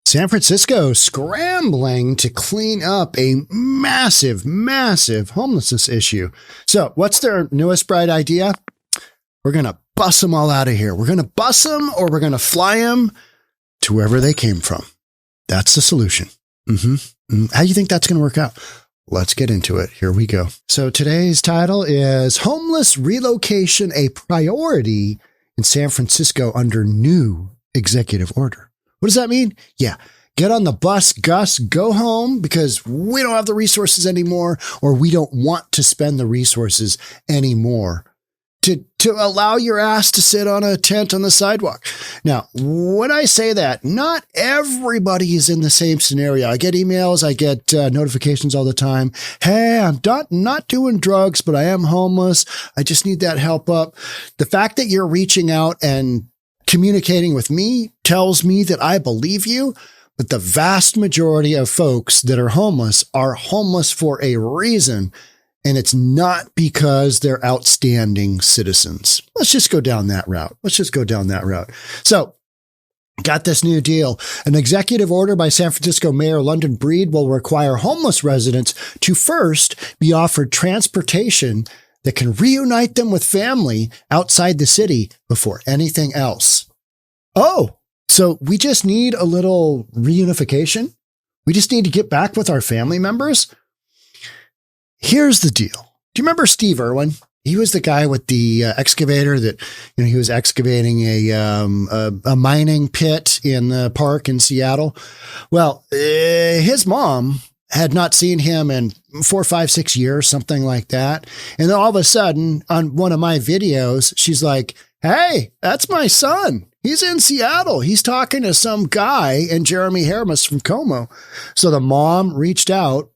San Francisco scrambling to clean up a massive, massive homelessness issue. So what's their newest bright idea? We're going to bus them all out of here. We're going to bus them or we're going to fly them to wherever they came from. That's the solution. How do you think that's going to work out? Let's get into it. Here we go. So today's title is Homeless Relocation, a Priority in San Francisco Under New Executive Order. What does that mean? Yeah. Get on the bus, Gus, go home because we don't have the resources anymore, or we don't want to spend the resources anymore to allow your ass to sit on a tent on the sidewalk. Now, when I say that, not everybody is in the same scenario. I get emails, I get notifications all the time. Hey, I'm not doing drugs, but I am homeless. I just need that help up. The fact that you're reaching out and communicating with me tells me that I believe you, but the vast majority of folks that are homeless for a reason, and it's not because they're outstanding citizens. Let's just go down that route. So, got this new deal. An executive order by San Francisco Mayor London Breed will require homeless residents to first be offered transportation that can reunite them with family outside the city before anything else. Oh, so we just need a little reunification? We just need to get back with our family members? Here's the deal. Do you remember Steve Irwin? He was the guy with the excavator that, he was excavating a mining pit in the park in Seattle. Well, his mom had not seen him in 4, 5, 6 years, something like that. And then all of a sudden on one of my videos, she's like, hey, that's my son. He's in Seattle. He's talking to some guy and Jeremy Harris from Como. So the mom reached out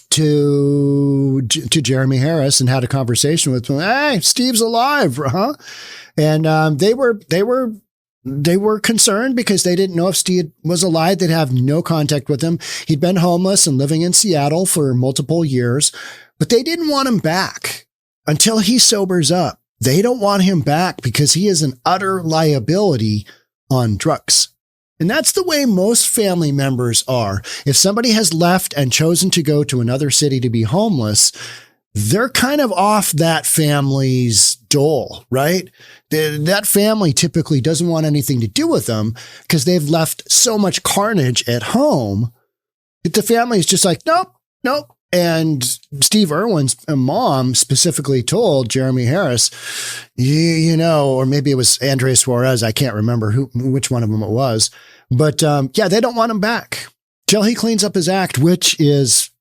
to Jeremy Harris and had a conversation with him. Hey, Steve's alive, huh? And they were concerned because they didn't know if Steve was alive. They'd have no contact with him. He'd been homeless and living in Seattle for multiple years, but they didn't want him back until he sobers up. They don't want him back because he is an utter liability on drugs. And that's the way most family members are. If somebody has left and chosen to go to another city to be homeless, they're kind of off that family's dole, right? That family typically doesn't want anything to do with them because they've left so much carnage at home that the family is just like, nope. And Steve Irwin's mom specifically told Jeremy Harris, or maybe it was Andres Suarez. I can't remember which one of them it was. But they don't want him back till he cleans up his act, which is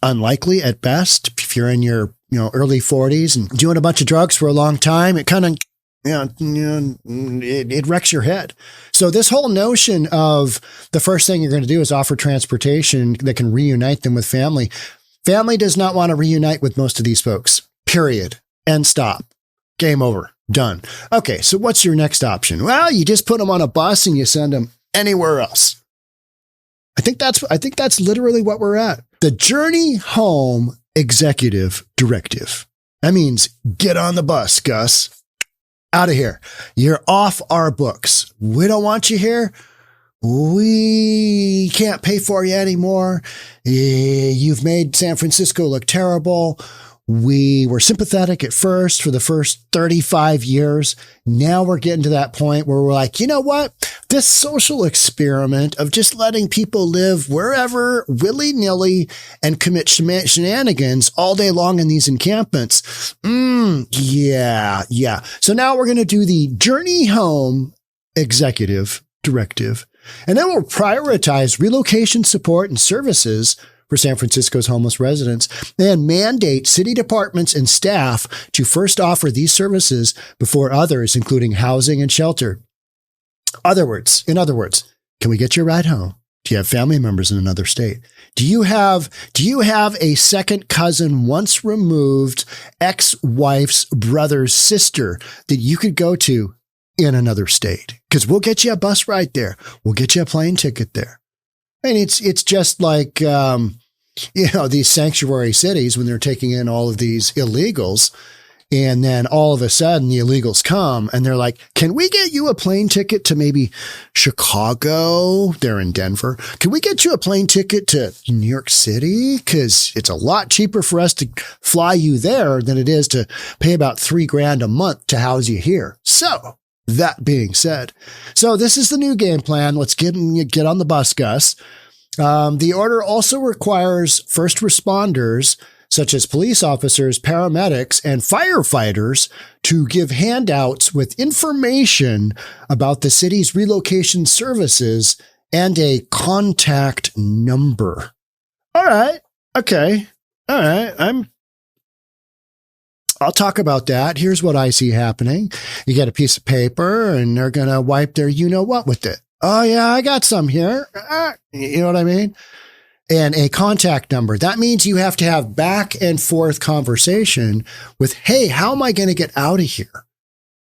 unlikely at best. If you're in your early 40s and doing a bunch of drugs for a long time, it kind of it wrecks your head. So this whole notion of the first thing you're going to do is offer transportation that can reunite them with family. Family does not want to reunite with most of these folks, period. End stop. Game over. Done. Okay, so what's your next option? Well, you just put them on a bus and you send them anywhere else. I think that's literally what we're at. The Journey Home Executive Directive. That means get on the bus, Gus. Out of here. You're off our books. We don't want you here. We can't pay for you anymore. You've made San Francisco look terrible. We were sympathetic at first for the first 35 years. Now we're getting to that point where we're like, you know what? This social experiment of just letting people live wherever willy-nilly and commit shenanigans all day long in these encampments. Yeah. So now we're going to do the Journey Home Executive Directive. And then we'll prioritize relocation support and services for San Francisco's homeless residents and mandate city departments and staff to first offer these services before others, including housing and shelter. In other words, can we get you a ride home? Do you have family members in another state? Do you have a second cousin, once removed, ex-wife's brother's sister that you could go to in another state? Because we'll get you a bus ride there. We'll get you a plane ticket there. And it's just like, these sanctuary cities when they're taking in all of these illegals. And then all of a sudden the illegals come and they're like, can we get you a plane ticket to maybe Chicago? They're in Denver. Can we get you a plane ticket to New York City? Because it's a lot cheaper for us to fly you there than it is to pay about $3,000 a month to house you here. So that being said, so this is the new game plan. Let's get on the bus, Gus. The order also requires first responders, such as police officers, paramedics, and firefighters, to give handouts with information about the city's relocation services and a contact number. All right. Okay. All right. I'll talk about that. Here's what I see happening. You get a piece of paper and they're going to wipe their you-know-what with it. Oh, yeah, I got some here. You know what I mean? And a contact number. That means you have to have back and forth conversation with, hey, how am I going to get out of here?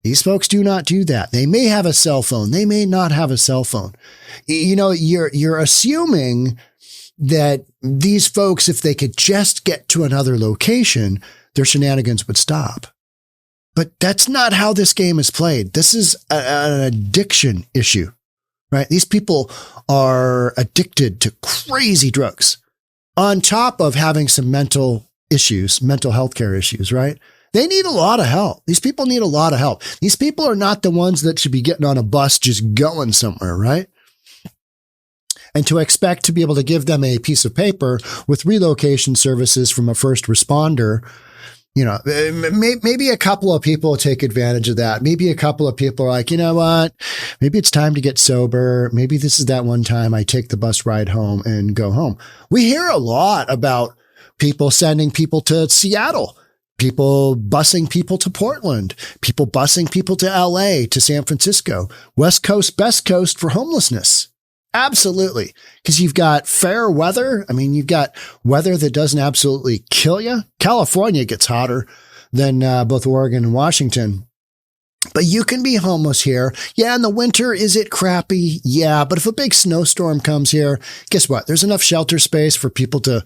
These folks do not do that. They may have a cell phone. They may not have a cell phone. You know, you're assuming that these folks, if they could just get to another location, their shenanigans would stop. But that's not how this game is played. This is an addiction issue. Right? These people are addicted to crazy drugs on top of having some mental issues, mental health care issues, right? They need a lot of help. These people need a lot of help. These people are not the ones that should be getting on a bus just going somewhere, right? And to expect to be able to give them a piece of paper with relocation services from a first responder, you know, maybe a couple of people take advantage of that. Maybe a couple of people are like, you know what? Maybe it's time to get sober. Maybe this is that one time I take the bus ride home and go home. We hear a lot about people sending people to Seattle, people busing people to Portland, people busing people to LA, to San Francisco, West Coast, best coast for homelessness. Absolutely. Because you've got fair weather. I mean, you've got weather that doesn't absolutely kill you. California gets hotter than both Oregon and Washington. But you can be homeless here. Yeah, in the winter, is it crappy? Yeah, but if a big snowstorm comes here, guess what? There's enough shelter space for people to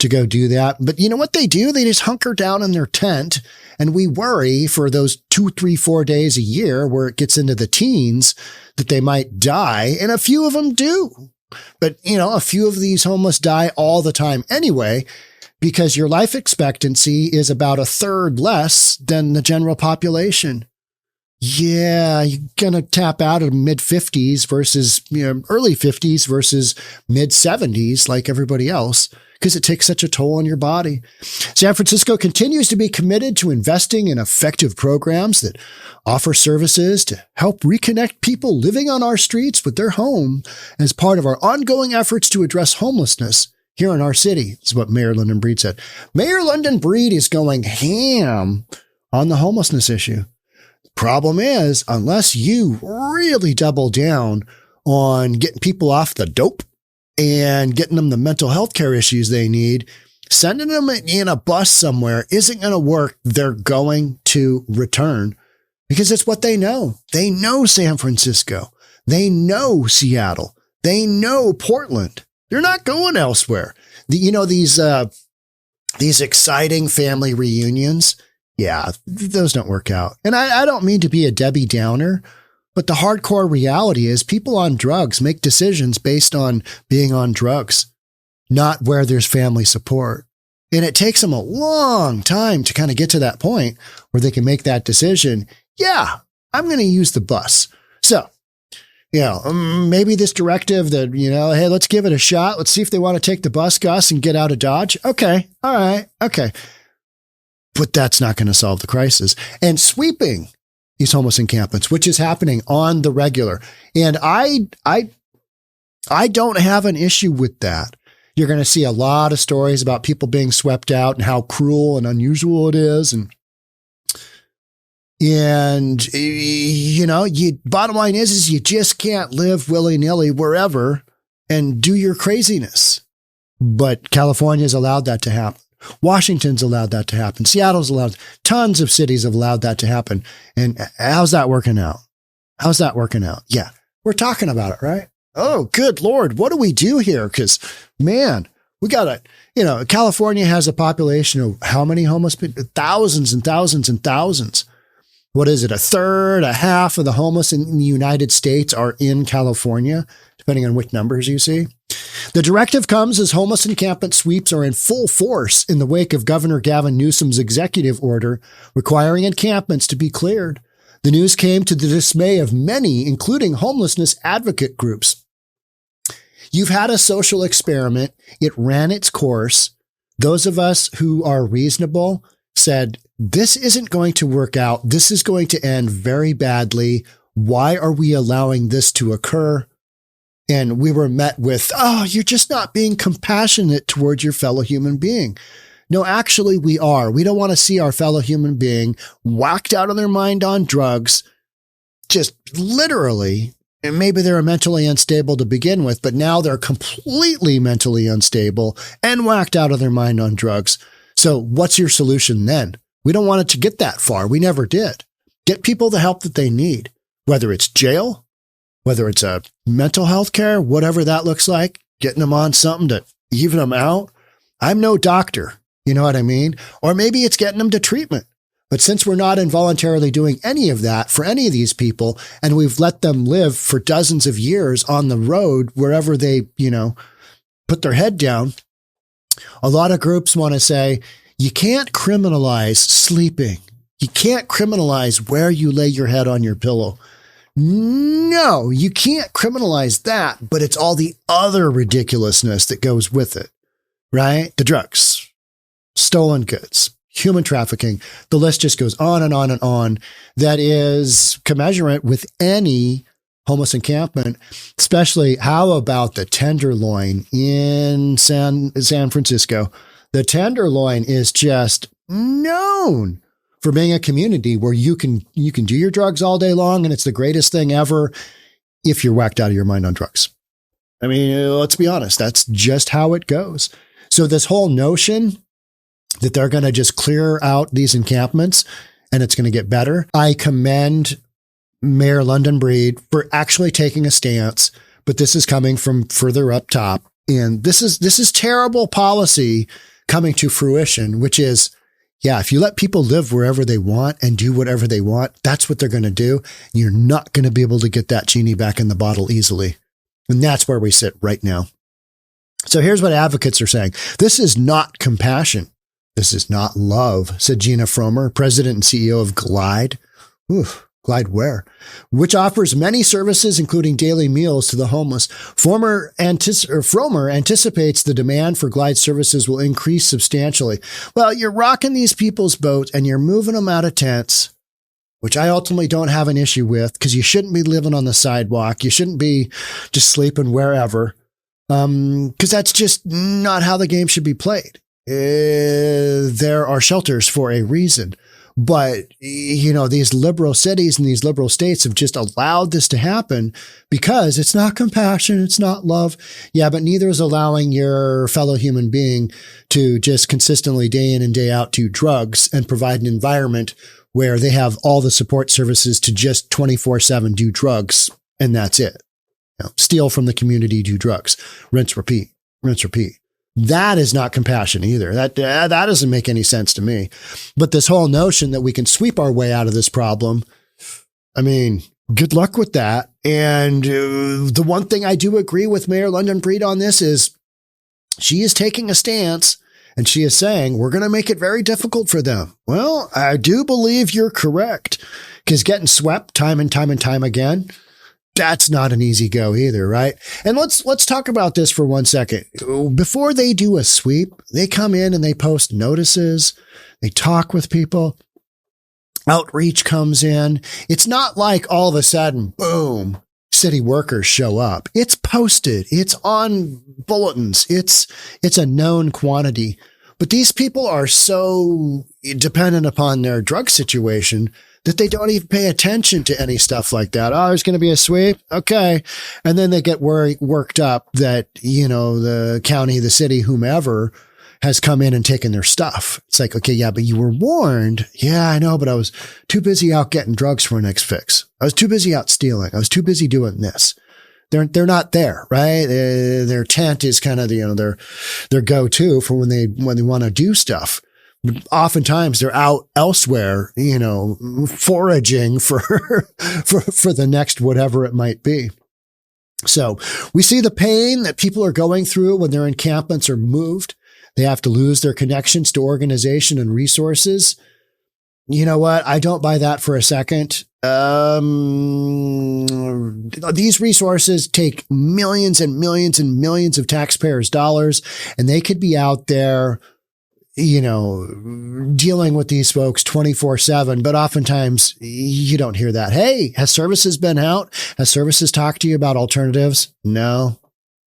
go do that. But you know what they do? They just hunker down in their tent, and we worry for those 2, 3, 4 days a year where it gets into the teens that they might die, and a few of them do. But, you know, a few of these homeless die all the time anyway, because your life expectancy is about a third less than the general population. Yeah, you're going to tap out at mid-50s versus, you know, early 50s versus mid-70s like everybody else, because it takes such a toll on your body. San Francisco continues to be committed to investing in effective programs that offer services to help reconnect people living on our streets with their home as part of our ongoing efforts to address homelessness here in our city. That's what Mayor London Breed said. Mayor London Breed is going ham on the homelessness issue. Problem is, unless you really double down on getting people off the dope and getting them the mental health care issues they need, sending them in a bus somewhere isn't going to work. They're going to return because it's what they know. They know San Francisco. They know Seattle. They know Portland. They're not going elsewhere. These exciting family reunions, yeah, those don't work out. And I don't mean to be a Debbie Downer, but the hardcore reality is people on drugs make decisions based on being on drugs, not where there's family support. And it takes them a long time to kind of get to that point where they can make that decision. Yeah, I'm going to use the bus. So, you know, maybe this directive that, you know, hey, let's give it a shot. Let's see if they want to take the bus, Gus, and get out of Dodge. Okay. All right. Okay. But that's not going to solve the crisis. And sweeping these homeless encampments, which is happening on the regular. And I don't have an issue with that. You're going to see a lot of stories about people being swept out and how cruel and unusual it is. And you know, bottom line is you just can't live willy-nilly wherever and do your craziness. But California's allowed that to happen. Washington's allowed that to happen. Seattle's allowed. Tons of cities have allowed that to happen. And how's that working out? How's that working out? Yeah, we're talking about it, right? Oh, good Lord. What do we do here? Because, man, We got it. California has a population of how many homeless people? Thousands and thousands and thousands. What is it? A third, a half of the homeless in the United States are in California, depending on which numbers you see. The directive comes as homeless encampment sweeps are in full force in the wake of Governor Gavin Newsom's executive order requiring encampments to be cleared. The news came to the dismay of many, including homelessness advocate groups. You've had a social experiment. It ran its course. Those of us who are reasonable said, this isn't going to work out. This is going to end very badly. Why are we allowing this to occur? And we were met with, oh, you're just not being compassionate towards your fellow human being. No, actually, we are. We don't want to see our fellow human being whacked out of their mind on drugs, just literally. And maybe they were mentally unstable to begin with, but now they're completely mentally unstable and whacked out of their mind on drugs. So what's your solution then? We don't want it to get that far. We never did. Get people the help that they need, whether it's jail, whether it's a mental health care, whatever that looks like, getting them on something to even them out. I'm no doctor. You know what I mean? Or maybe it's getting them to treatment. But since we're not involuntarily doing any of that for any of these people, and we've let them live for dozens of years on the road, wherever they, put their head down, a lot of groups want to say, you can't criminalize sleeping. You can't criminalize where you lay your head on your pillow. No, you can't criminalize that, but it's all the other ridiculousness that goes with it, right? The drugs, stolen goods, human trafficking. The list just goes on and on and on. That is commensurate with any homeless encampment, especially how about the Tenderloin in San Francisco? The Tenderloin is just known for being a community where you can do your drugs all day long, and it's the greatest thing ever if you're whacked out of your mind on drugs. I mean, let's be honest, that's just how it goes. So this whole notion that they're going to just clear out these encampments and it's going to get better, I commend Mayor London Breed for actually taking a stance, but this is coming from further up top. And this is terrible policy coming to fruition, which is, yeah, if you let people live wherever they want and do whatever they want, that's what they're going to do. You're not going to be able to get that genie back in the bottle easily. And that's where we sit right now. So here's what advocates are saying. This is not compassion. This is not love, said Gina Fromer, president and CEO of Glide. Glide where? Which offers many services, including daily meals to the homeless. Fromer anticipates the demand for Glide services will increase substantially. Well, you're rocking these people's boats and you're moving them out of tents, which I ultimately don't have an issue with because you shouldn't be living on the sidewalk. You shouldn't be just sleeping wherever because that's just not how the game should be played. There are shelters for a reason. But, these liberal cities and these liberal states have just allowed this to happen because it's not compassion. It's not love. Yeah, but neither is allowing your fellow human being to just consistently day in and day out do drugs and provide an environment where they have all the support services to just 24/7 do drugs. And that's it. Steal from the community, do drugs, rinse, repeat, rinse, repeat. That is not compassion either. That doesn't make any sense to me. But this whole notion that we can sweep our way out of this problem, I mean, good luck with that. And the one thing I do agree with Mayor London Breed on this is she is taking a stance and she is saying, we're going to make it very difficult for them. Well, I do believe you're correct because getting swept time and time and time again, that's not an easy go either, right? And let's talk about this for 1 second. Before they do a sweep, they come in and they post notices. They talk with people. Outreach comes in. It's not like all of a sudden, boom, city workers show up. It's posted. It's on bulletins. It's a known quantity. But these people are so dependent upon their drug situation that they don't even pay attention to any stuff like that. Oh, there's going to be a sweep. Okay. And then they get worked up that, the county, the city, whomever has come in and taken their stuff. It's like, okay, yeah, but you were warned. Yeah, I know, but I was too busy out getting drugs for a next fix. I was too busy out stealing. I was too busy doing this. they're not there, right? Their tent is kind of their go-to for when they want to do stuff. Oftentimes they're out elsewhere, foraging for the next whatever it might be. So we see the pain that people are going through when their encampments are moved. They have to lose their connections to organization and resources. You know what? I don't buy that for a second. These resources take millions and millions and millions of taxpayers' dollars, and they could be out there, dealing with these folks 24/7, but oftentimes you don't hear that. Hey, has services been out? Has services talked to you about alternatives? No.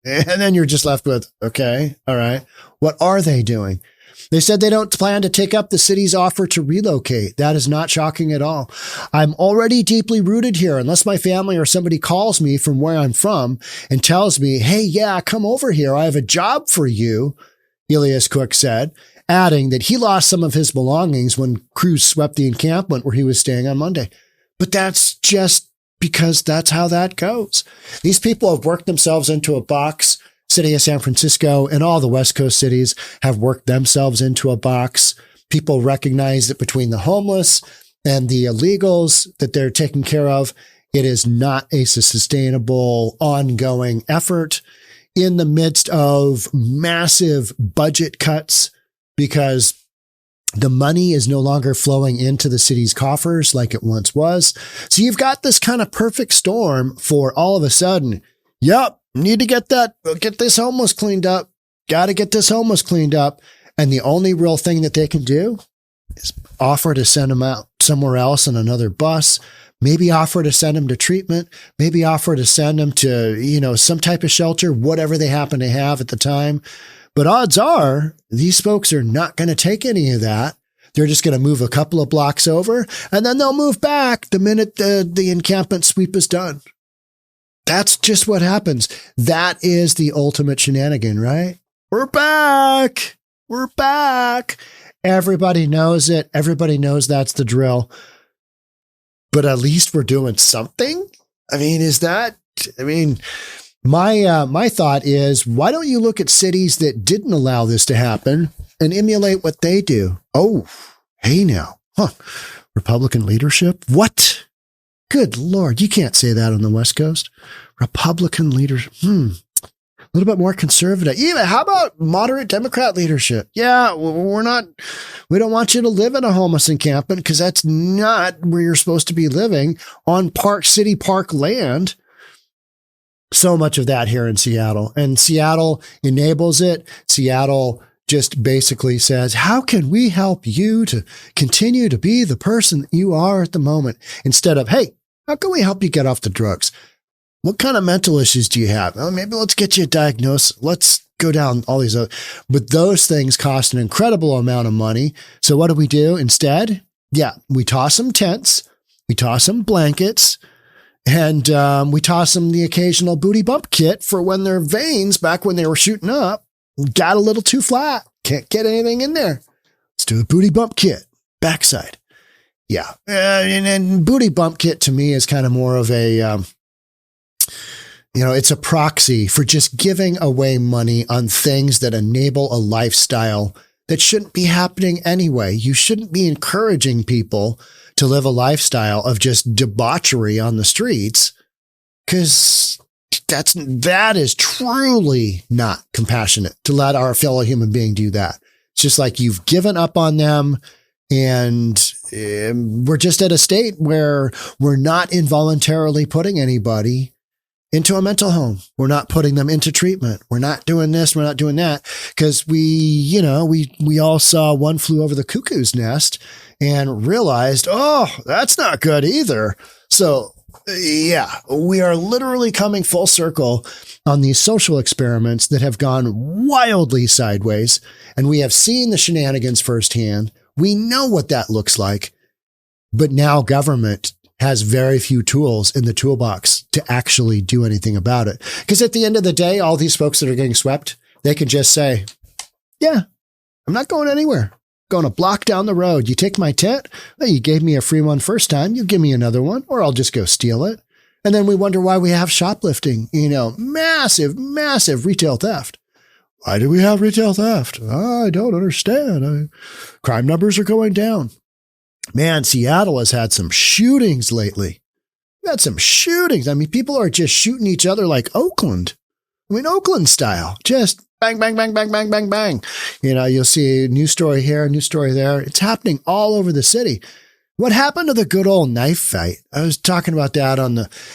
And then you're just left with, okay, all right. What are they doing? They said they don't plan to take up the city's offer to relocate. That is not shocking at all. I'm already deeply rooted here unless my family or somebody calls me from where I'm from and tells me, hey, yeah, come over here. I have a job for you, Elias Cook said, adding that he lost some of his belongings when crews swept the encampment where he was staying on Monday. But that's just because that's how that goes. These people have worked themselves into a box. City of San Francisco and all the West Coast cities have worked themselves into a box. People recognize that between the homeless and the illegals that they're taking care of, it is not a sustainable, ongoing effort in the midst of massive budget cuts because the money is no longer flowing into the city's coffers like it once was. So you've got this kind of perfect storm for all of a sudden, yep, need to get this homeless cleaned up. Got to get this homeless cleaned up. And the only real thing that they can do is offer to send them out somewhere else on another bus, maybe offer to send them to treatment, maybe offer to send them to, some type of shelter, whatever they happen to have at the time. But odds are these folks are not going to take any of that. They're just going to move a couple of blocks over and then they'll move back the minute the encampment sweep is done. That's just what happens. That is the ultimate shenanigan, right? We're back. We're back. Everybody knows it. Everybody knows that's the drill. But at least we're doing something. My thought is, why don't you look at cities that didn't allow this to happen and emulate what they do? Oh, hey now. Republican leadership? What? Good Lord, you can't say that on the West Coast. Republican leadership, a little bit more conservative. Even how about moderate Democrat leadership? Yeah, we don't want you to live in a homeless encampment because that's not where you're supposed to be living on city park land. So much of that here in Seattle, and Seattle enables it. Seattle just basically says, how can we help you to continue to be the person that you are at the moment? Instead of, hey, how can we help you get off the drugs? What kind of mental issues do you have? Well, maybe let's get you a diagnosis. Let's go down all these other, but those things cost an incredible amount of money. So what do we do instead? Yeah, we toss them tents, we toss them blankets, and we toss them the occasional booty bump kit for when their veins, back when they were shooting up, got a little too flat. Can't get anything in there. Let's do a booty bump kit, backside. Yeah. And booty bump kit to me is kind of more of a, it's a proxy for just giving away money on things that enable a lifestyle that shouldn't be happening anyway. You shouldn't be encouraging people to live a lifestyle of just debauchery on the streets, because that is truly not compassionate to let our fellow human being do that. It's just like you've given up on them, and we're just at a state where we're not involuntarily putting anybody into a mental home. We're not putting them into treatment. We're not doing this. We're not doing that, because we all saw One Flew Over the Cuckoo's Nest and realized, oh, that's not good either. So yeah, we are literally coming full circle on these social experiments that have gone wildly sideways. And we have seen the shenanigans firsthand. We know what that looks like, but now government has very few tools in the toolbox to actually do anything about it. Because at the end of the day, all these folks that are getting swept, they can just say, yeah, I'm not going anywhere. Going a block down the road. You take my tent. Well, you gave me a free one first time. You give me another one, or I'll just go steal it. And then we wonder why we have shoplifting, massive, massive retail theft. Why do we have retail theft? I don't understand. Crime numbers are going down. Man, Seattle has had some shootings lately. We've had some shootings. I mean, people are just shooting each other like Oakland. I mean, Oakland style. Just bang, bang, bang, bang, bang, bang, bang. You'll see a news story here, a news story there. It's happening all over the city. What happened to the good old knife fight? I was talking about that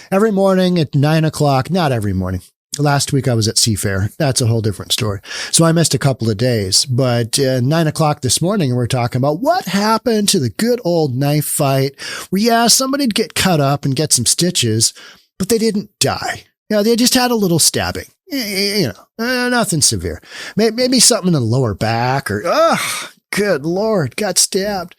every morning at 9:00. Not every morning. Last week I was at Seafair. That's a whole different story. So I missed a couple of days, but 9:00 this morning, we're talking about what happened to the good old knife fight where, somebody'd get cut up and get some stitches, but they didn't die. They just had a little stabbing, nothing severe. Maybe something in the lower back or, good Lord, got stabbed.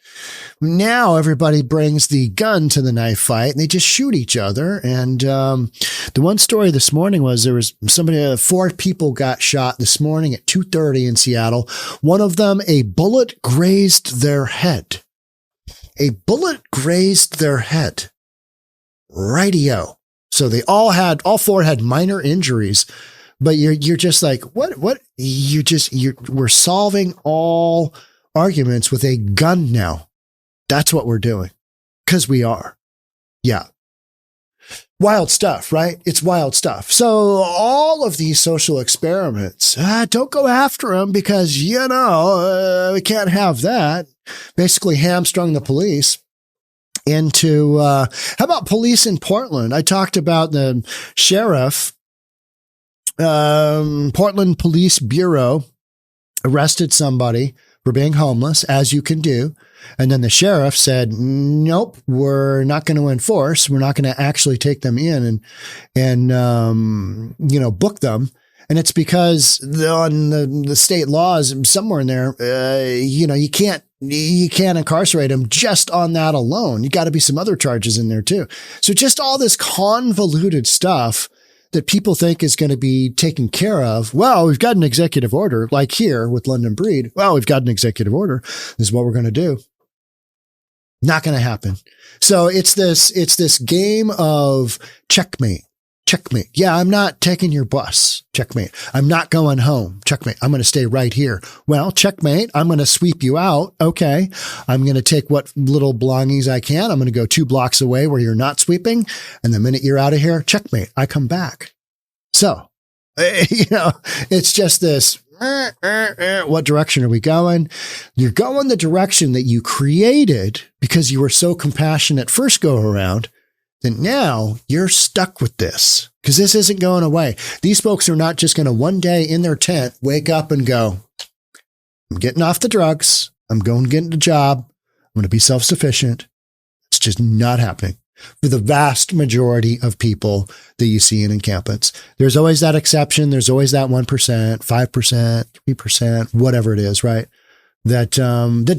Now everybody brings the gun to the knife fight and they just shoot each other. And the one story this morning was there was somebody, 4 people got shot this morning at 2:30 in Seattle. One of them, a bullet grazed their head. A bullet grazed their head. Rightio. So they all 4 had minor injuries. But you're just like, what? We're solving all arguments with a gun now. That's what we're doing. Because we are. Yeah. Wild stuff, right? It's wild stuff. So all of these social experiments, don't go after them because, we can't have that. Basically hamstrung the police into, how about police in Portland? I talked about the sheriff, Portland Police Bureau arrested somebody for being homeless, as you can do. And then the sheriff said, nope, we're not going to enforce. We're not going to actually take them in and book them. And it's because on the state laws somewhere in there, you can't incarcerate them just on that alone. You got to be some other charges in there too. So just all this convoluted stuff that people think is going to be taken care of. Well, we've got an executive order, like here with London Breed. Well, we've got an executive order. This is what we're going to do. Not going to happen. So it's this game of checkmate. Checkmate. Yeah, I'm not taking your bus. Checkmate. I'm not going home. Checkmate. I'm going to stay right here. Well, checkmate. I'm going to sweep you out. Okay. I'm going to take what little belongings I can. I'm going to go 2 blocks away where you're not sweeping. And the minute you're out of here, checkmate. I come back. So, it's just this, what direction are we going? You're going the direction that you created because you were so compassionate first go around. Then now you're stuck with this because this isn't going away. These folks are not just going to one day in their tent, wake up and go, I'm getting off the drugs. I'm going to get a job. I'm going to be self-sufficient. It's just not happening for the vast majority of people that you see in encampments. There's always that exception. There's always that 1%, 5%, 3%, whatever it is, right? That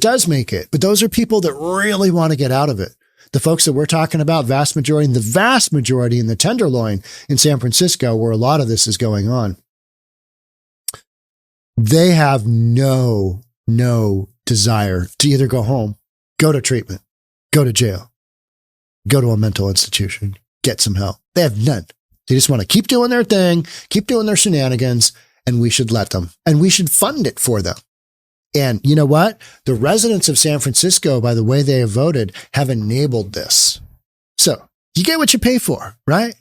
does make it. But those are people that really want to get out of it. The folks that we're talking about, the vast majority in the Tenderloin in San Francisco, where a lot of this is going on, they have no desire to either go home, go to treatment, go to jail, go to a mental institution, get some help. They have none. They just want to keep doing their thing, keep doing their shenanigans, and we should let them. And we should fund it for them. And you know what? The residents of San Francisco, by the way they have voted, have enabled this. So you get what you pay for, right?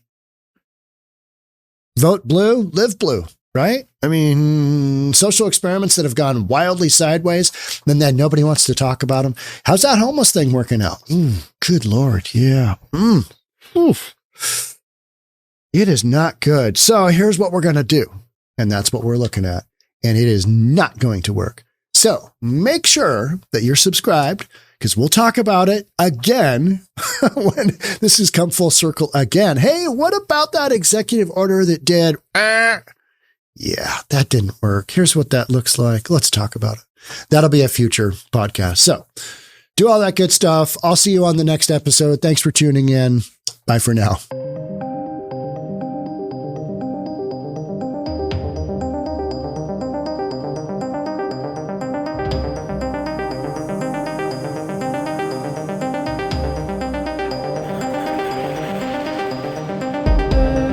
Vote blue, live blue, right? I mean, social experiments that have gone wildly sideways, and then nobody wants to talk about them. How's that homeless thing working out? Good Lord, yeah. Oof. It is not good. So here's what we're going to do. And that's what we're looking at. And it is not going to work. So make sure that you're subscribed because we'll talk about it again when this has come full circle again. Hey, what about that executive order that did? Yeah, that didn't work. Here's what that looks like. Let's talk about it. That'll be a future podcast. So do all that good stuff. I'll see you on the next episode. Thanks for tuning in. Bye for now.